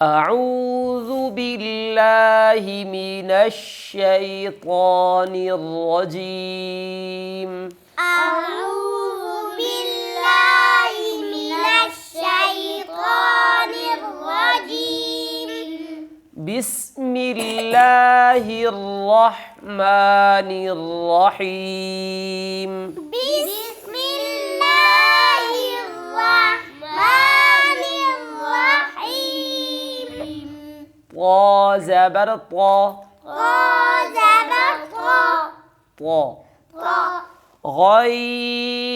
अऊज़ु बिल्लाहि मिनश शैतानिर रजीम। अऊज़ु बिल्लाहि मिनश शैतानिर रजीम। बिस्मिल्लाहिर रहमानिर रहीम। बिस्मिल्लाहिर रहमानिर रहीम। ता ज़बर ता ता ज़बर ता ता। ता।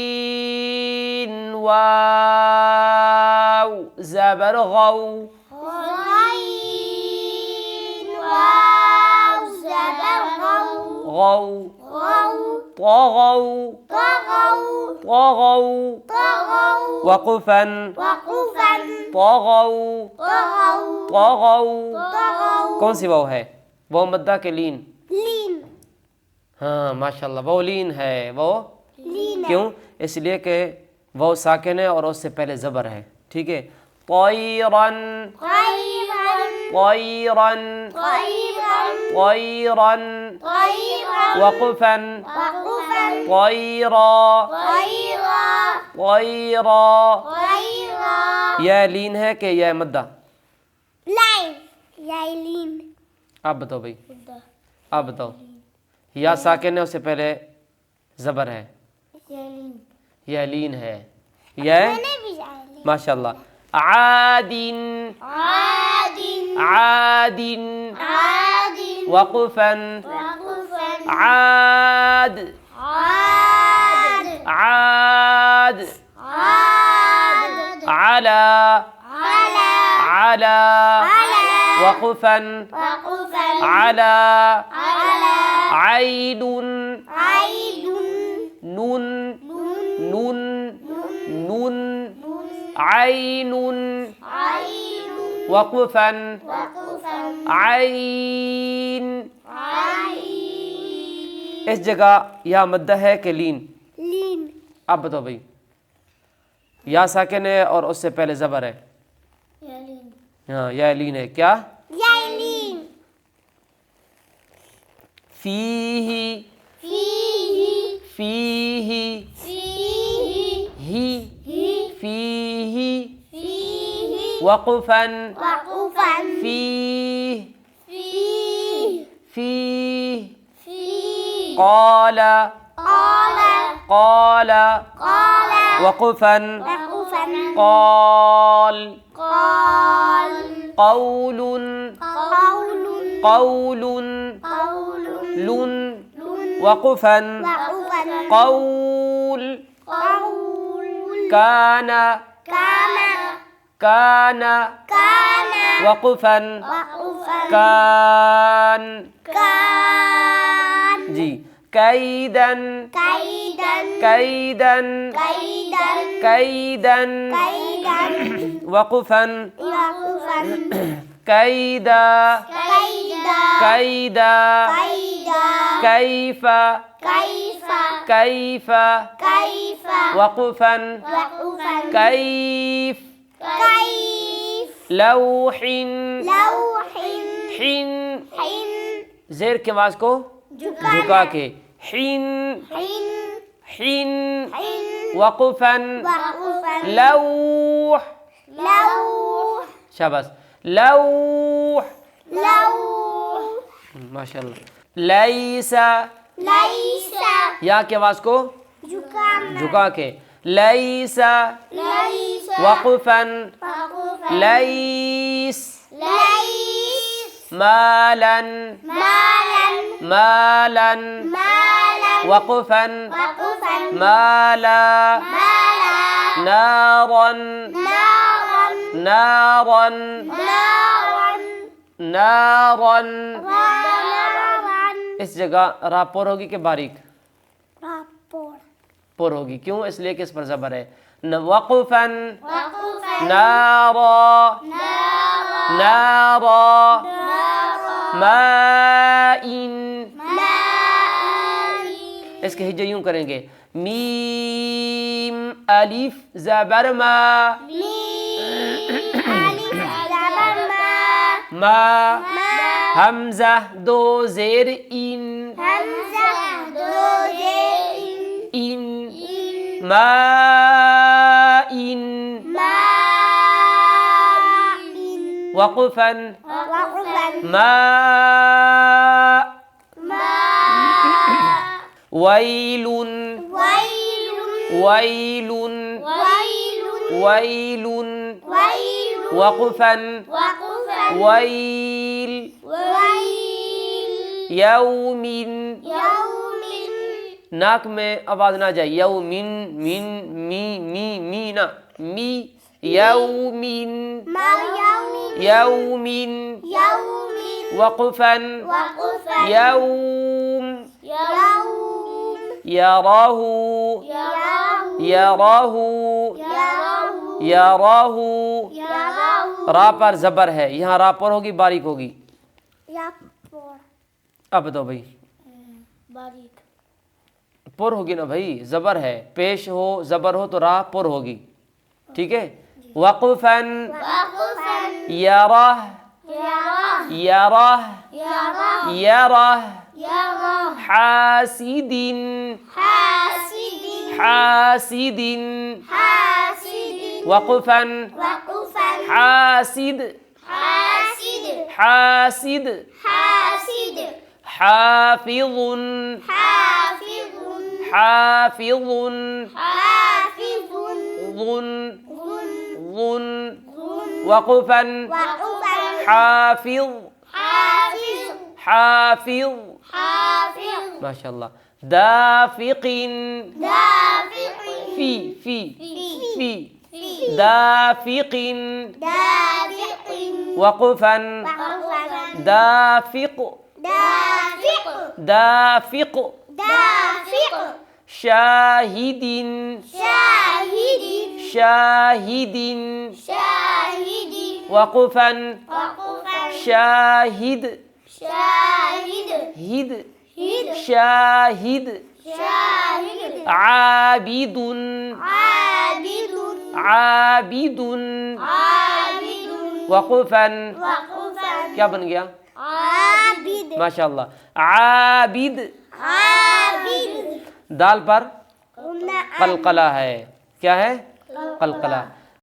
गैन वाव ज़बर गौ गैन वाव ज़बर गौ गौ। गौ। طغوا طغوا طغوا طغوا وقفا وقفا طغوا طغوا طغوا। طغوا। कौन सी वाव है? वाव मद्दा के लीन? लीन। हाँ माशाल्लाह, वाव लीन है। वो लीन है। क्यों? इसलिए कि वाव साकिन है और उससे पहले ज़बर है। ठीक है। तयरन طيرا तयरन طيرا तयरन طيرا वक़फ़न وقفا तयरा طيرا तयरा। طيرا। यह लीन है कि यह मद्दा? लाइन। लीन। आप बताओ भाई, आप बताओ। या साकिन है, उससे पहले ज़बर है। यह लीन है। यह मैंने भी जाए। माशाल्लाह। आदिन आदिन आदिन आदिन वक़फ़न वक़फ़ा आद आद आद आद अला अला अला अला वक़फ़न वक़फ़ा अला अला ऐनुन आइदुन नून नून नून नून ऐनुन आइदुन वक़फ़न वक़फ़ा ऐन। आइन। इस जगह या मद्दा है कि लीन? लीन। आप बताओ भाई। या साकिन है और उससे पहले ज़बर है। लीन। हाँ या लीन है। क्या? लीन। फीही फीही फीही फीही ही फीही फीही वक़फ़न वक़फ़ा फीह फीही फीह फीही क़ाल قال क़ाल قال वक़फ़न وقفا क़ाल قال क़ौलुन قول क़ौलुन قول लुन वक़फ़न وقفا क़ौल قول कान كان कान كان वक़फ़न وقفا कान। كان जी। कैदन كيدا कैदन كيدا कैदन كيدا वक़फ़न وقفا कैदा كيدا कैदा كيدا कैफ़ كيف कैफ़ كيف वक़फ़न وقفا कैफ़ كيف लौहिन لوح हिन حين ज़ेर के आवाज़ को झुका के हिन حين हिन حين वक़फ़न وقفا लौह। لوح शाबाश। लौह لوح माशाल्लाह। लैसा ليس या की आवाज़ को زكام झुका के लैसा ليس वक़फ़न وقفا लैस ليس मालन مالا मालन مالا वक़फ़न وقفا माला مالا नारन نارا नारन نارا नारन। نارا इस जगह रा पोर होगी कि बारीक رابور पोर होगी? क्यों? इसलिए कि इस पर ज़बर है। वक़फ़न وقفا नारा نارا नारा نارا माइन। ماء इसके हिज्जे यूं करेंगे मीम अलिफ ज़बर मा ميم ألف زبر ما मा हमजा दो जेर इन हमजा दो जेर इन मा इन माइन वक़फ़न वक़फ़न मा मा वैलुन वैलुन वैलुन वैलुन वैलुन वैलुन वक़फ़न वक़फ़न वैल वैल यौमिन यौमिन नाक में आवाज ना जाए यौमिन मिन मी ना मी यौमिन मा यौमिन यौमिन यौमिन वक़फ़न वक़फ़न यौम यौम यराहु यराहु यराहु यराहु यराहु यराहु रा पर जबर है, यहाँ रा पर होगी बारीक होगी। यापुर अब बताओ भाई, बारीक पुर होगी ना भाई, जबर है, पेश हो जबर हो तो रा पुर होगी, ठीक है। वक़फ़न वक़फ़न यराह यराह यराह यराह यराह यराह हासिदिन हासिदिन हासिदिन हासिदिन वक़फ़न वक़फ़न हासिद हासिद हासिद हासिद हाफिज़ुन हाफिज़ुन हाफिज़ुन हाफिज़ुन ज़ुन ज़ुन ज़ुन ज़ुन वक़फ़न वक़फ़न हाफिज़ हाफिज़ हाफिज़ हाफिज़ माशाअल्लाह। दाफ़िक़िन दाफ़िक़िन फी फी फी फी दाफ़िक़िन दाफ़िक़िन वक़फ़न वक़फ़न दाफ़िक़ दाफ़िक़ दाफ़िक़ दाफ़िक़ शाहिदिन शाहिदिन शाहिदिन शाहिदिन वक़फ़न वक़फ़न शाहिद शाहिद हिद हिद शाहिद शाहिद आबिदुन आबिदुन आबिदुन आबिदुन वक़फ़न वक़फ़न क्या बन गया आबिद माशाअल्लाह आबिद आबिद दाल पर उम्ना कलकला है, क्या है कलकला।